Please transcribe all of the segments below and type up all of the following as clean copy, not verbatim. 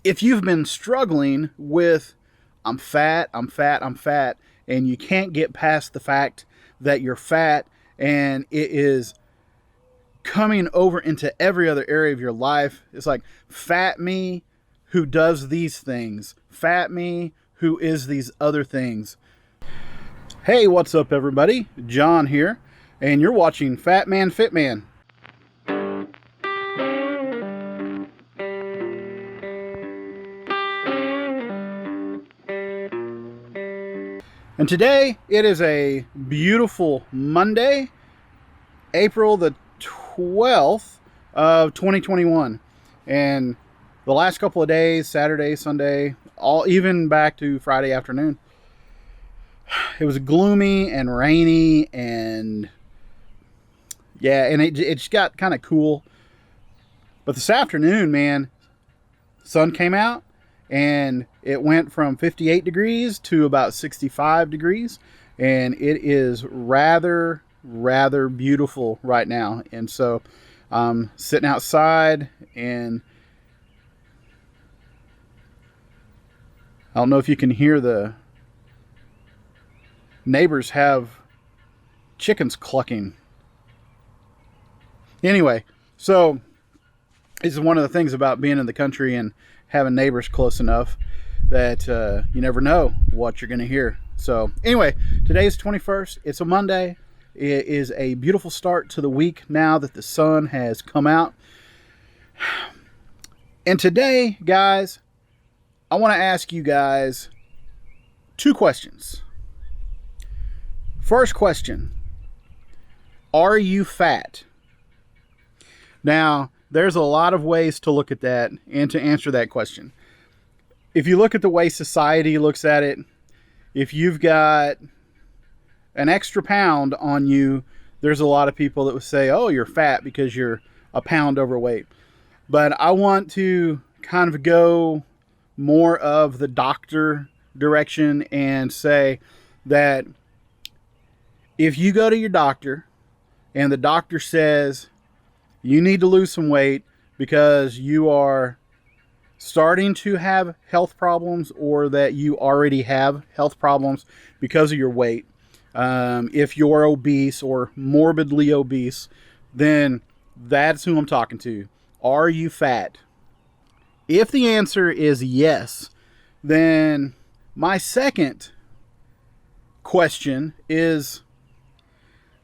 if you've been struggling with I'm fat, and you can't get past the fact that you're fat and it is coming over into every other area of your life, it's like fat me who does these things, fat me who is these other things. Hey, what's up, everybody? John here, and you're watching Fat Man Fit Man. And today, it is a beautiful Monday, April the 12th of 2021. And the last couple of days, Saturday, Sunday, even back to Friday afternoon, it was gloomy and rainy, and it just got kind of cool. But this afternoon, man, sun came out and it went from 58 degrees to about 65 degrees, and it is rather beautiful right now. And so I'm sitting outside, and I don't know if you can hear the neighbors have chickens clucking. Anyway, so this is one of the things about being in the country and having neighbors close enough that you never know what you're going to hear. So anyway, today's 21st. It's a Monday. It is a beautiful start to the week now that the sun has come out. And today, guys, I want to ask you guys two questions. First question, are you fat? Now, there's a lot of ways to look at that and to answer that question. If you look at the way society looks at it, if you've got an extra pound on you, there's a lot of people that would say, oh, you're fat because you're a pound overweight. But I want to kind of go more of the doctor direction and say that if you go to your doctor and the doctor says you need to lose some weight because you are starting to have health problems, or that you already have health problems because of your weight, if you're obese or morbidly obese, then that's who I'm talking to. Are you fat? If the answer is yes, then my second question is,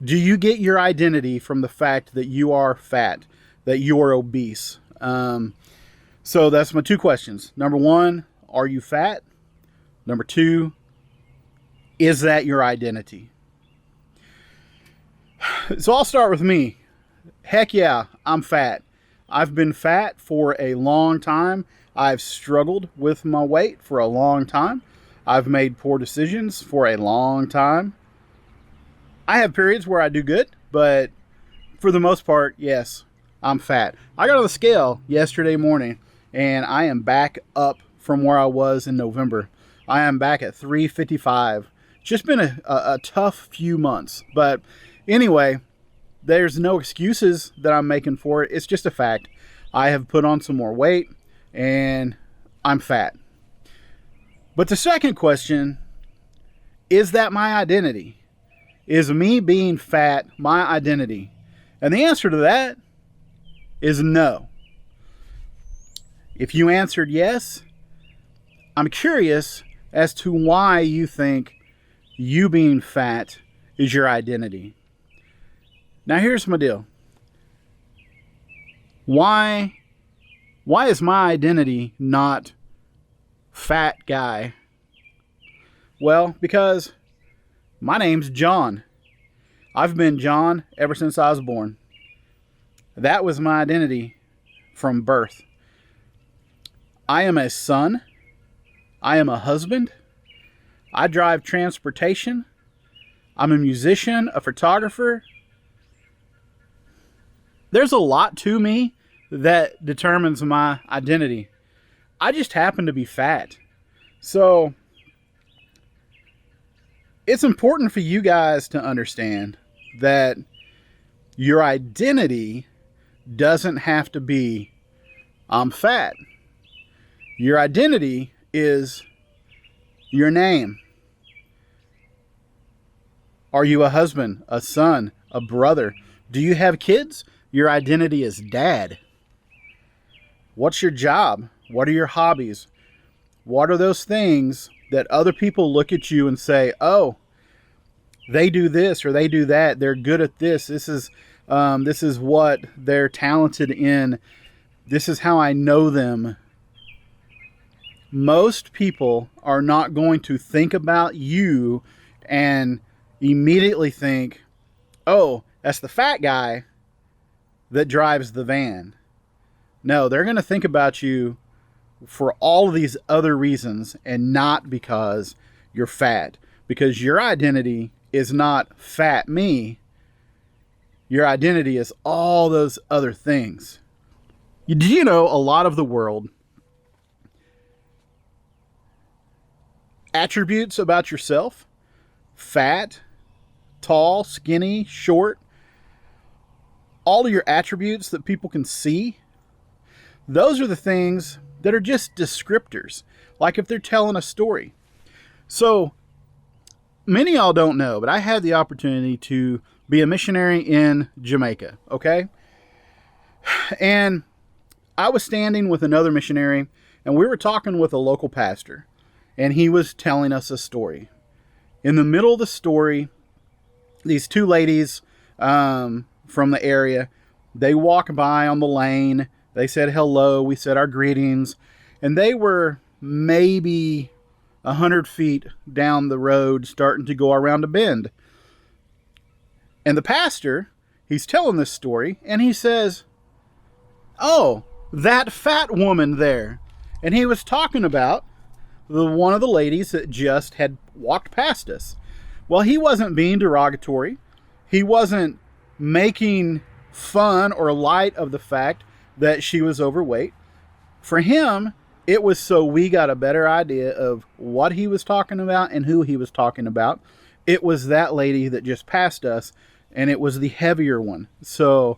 do you get your identity from the fact that you are fat, that you are obese? So that's my two questions. Number one, are you fat? Number two, is that your identity? So I'll start with me. Heck yeah, I'm fat. I've been fat for a long time. I've struggled with my weight for a long time. I've made poor decisions for a long time. I have periods where I do good, but for the most part, yes, I'm fat. I got on the scale yesterday morning, and I am back up from where I was in November. I am back at 355. It's just been a tough few months. But anyway, there's no excuses that I'm making for it. It's just a fact. I have put on some more weight, and I'm fat. But the second question, is that my identity? Is me being fat my identity? And the answer to that is no. If you answered yes, I'm curious as to why you think you being fat is your identity. Now here's my deal. Why is my identity not fat guy? Well, because my name's John. I've been John ever since I was born. That was my identity from birth. I am a son. I am a husband. I drive transportation. I'm a musician, a photographer. There's a lot to me that determines my identity. I just happen to be fat. So it's important for you guys to understand that your identity doesn't have to be I'm fat. Your identity is your name. Are you a husband, a son, a brother? Do you have kids? Your identity is dad. What's your job? What are your hobbies? What are those things that other people look at you and say, oh, they do this or they do that. They're good at this. This is what they're talented in. This is how I know them. Most people are not going to think about you and immediately think, oh, that's the fat guy that drives the van. No, they're going to think about you for all of these other reasons and not because you're fat. Because your identity is not fat me. Your identity is all those other things. Do you know a lot of the world attributes about yourself? Fat, tall, skinny, short. All of your attributes that people can see. Those are the things that are just descriptors. Like if they're telling a story. So many of y'all don't know, but I had the opportunity to be a missionary in Jamaica. Okay. And I was standing with another missionary and we were talking with a local pastor and he was telling us a story. In the middle of the story, these two ladies from the area, they walk by on the lane. They said hello. We said our greetings. And they were maybe 100 feet down the road starting to go around a bend. And the pastor, he's telling this story, and he says, oh, that fat woman there. And he was talking about one of the ladies that just had walked past us. Well, he wasn't being derogatory. He wasn't making fun or light of the fact that she was overweight. For him, it was so we got a better idea of what he was talking about and who he was talking about. It was that lady that just passed us, and it was the heavier one. So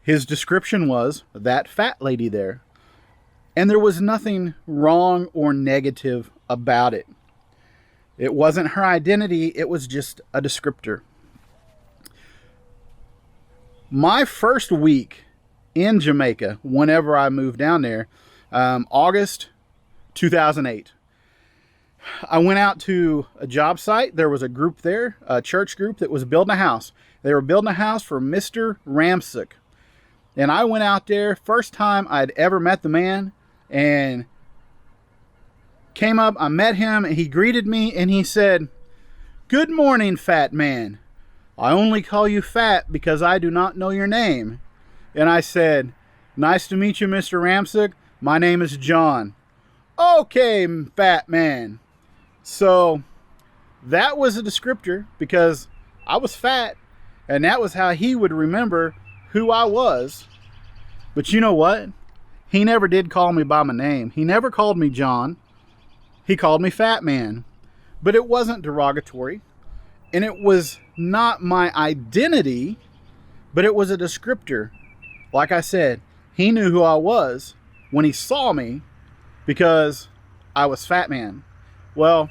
his description was that fat lady there. And there was nothing wrong or negative about it. It wasn't her identity, it was just a descriptor. My first week in Jamaica, whenever I moved down there, August 2008, I went out to a job site. There was a group there, a church group that was building a house. They were building a house for Mr. Ramsick. And I went out there, first time I'd ever met the man, and came up, I met him, and he greeted me, and he said, "Good morning, fat man. I only call you fat because I do not know your name." And I said, "Nice to meet you, Mr. Ramsick. My name is John." "Okay, fat man." So that was a descriptor because I was fat, and that was how he would remember who I was. But you know what? He never did call me by my name. He never called me John. He called me fat man. But it wasn't derogatory, and it was not my identity, but it was a descriptor. Like I said, he knew who I was when he saw me because I was fat man. Well,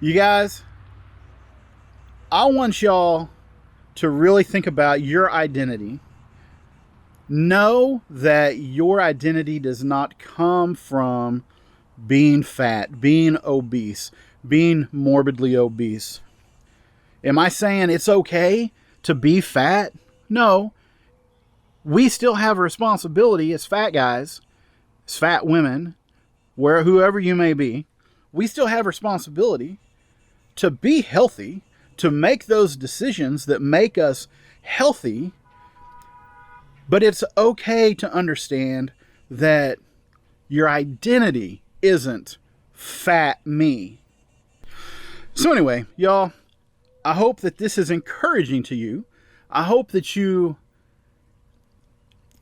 you guys, I want y'all to really think about your identity. Know that your identity does not come from being fat, being obese, being morbidly obese. Am I saying it's okay to be fat? No. We still have a responsibility as fat guys, as fat women, whoever you may be. We still have responsibility to be healthy, to make those decisions that make us healthy. But it's okay to understand that your identity isn't fat me. So anyway, y'all, I hope that this is encouraging to you. I hope that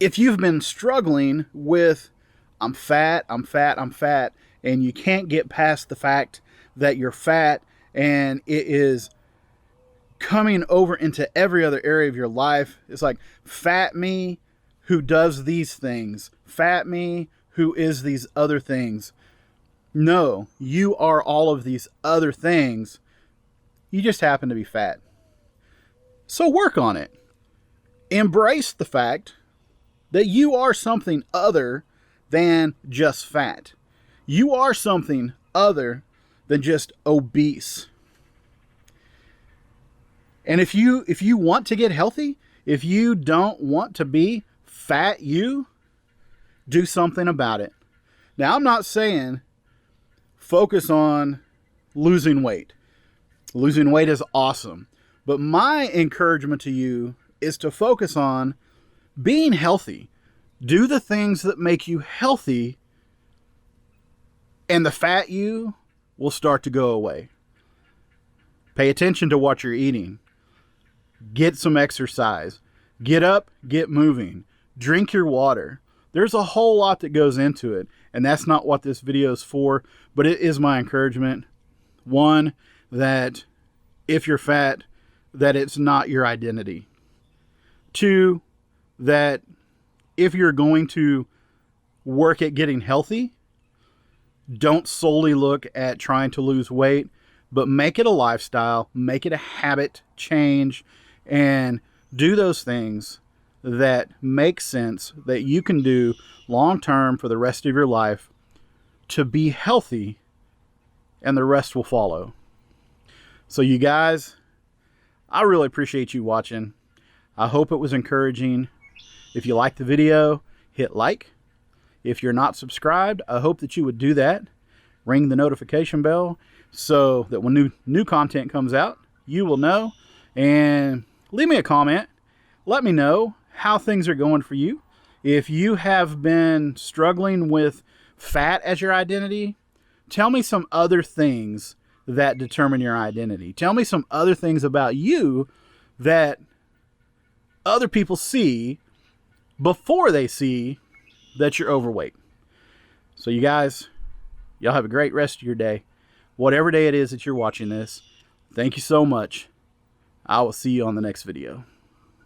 if you've been struggling with I'm fat, and you can't get past the fact that you're fat and it is coming over into every other area of your life. It's like fat me who does these things, fat me who is these other things. No, you are all of these other things. You just happen to be fat. So work on it. Embrace the fact that you are something other than just fat. You are something other than just obese. And if you want to get healthy, if you don't want to be fat, you do something about it. Now, I'm not saying focus on losing weight. Losing weight is awesome. But my encouragement to you is to focus on being healthy. Do the things that make you healthy, and the fat you will start to go away. Pay attention to what you're eating. Get some exercise. Get up, get moving. Drink your water. There's a whole lot that goes into it, and that's not what this video is for, but it is my encouragement. One, that if you're fat, that it's not your identity. Two, that if you're going to work at getting healthy, don't solely look at trying to lose weight, but make it a lifestyle, make it a habit change, and do those things that make sense that you can do long term for the rest of your life to be healthy, and the rest will follow. So you guys, I really appreciate you watching. I hope it was encouraging. If you liked the video, hit like. If you're not subscribed, I hope that you would do that. Ring the notification bell so that when new content comes out, you will know. And leave me a comment. Let me know how things are going for you. If you have been struggling with fat as your identity, tell me some other things that determine your identity. Tell me some other things about you that other people see before they see that you're overweight. So you guys, y'all have a great rest of your day. Whatever day it is that you're watching this, thank you so much. I will see you on the next video.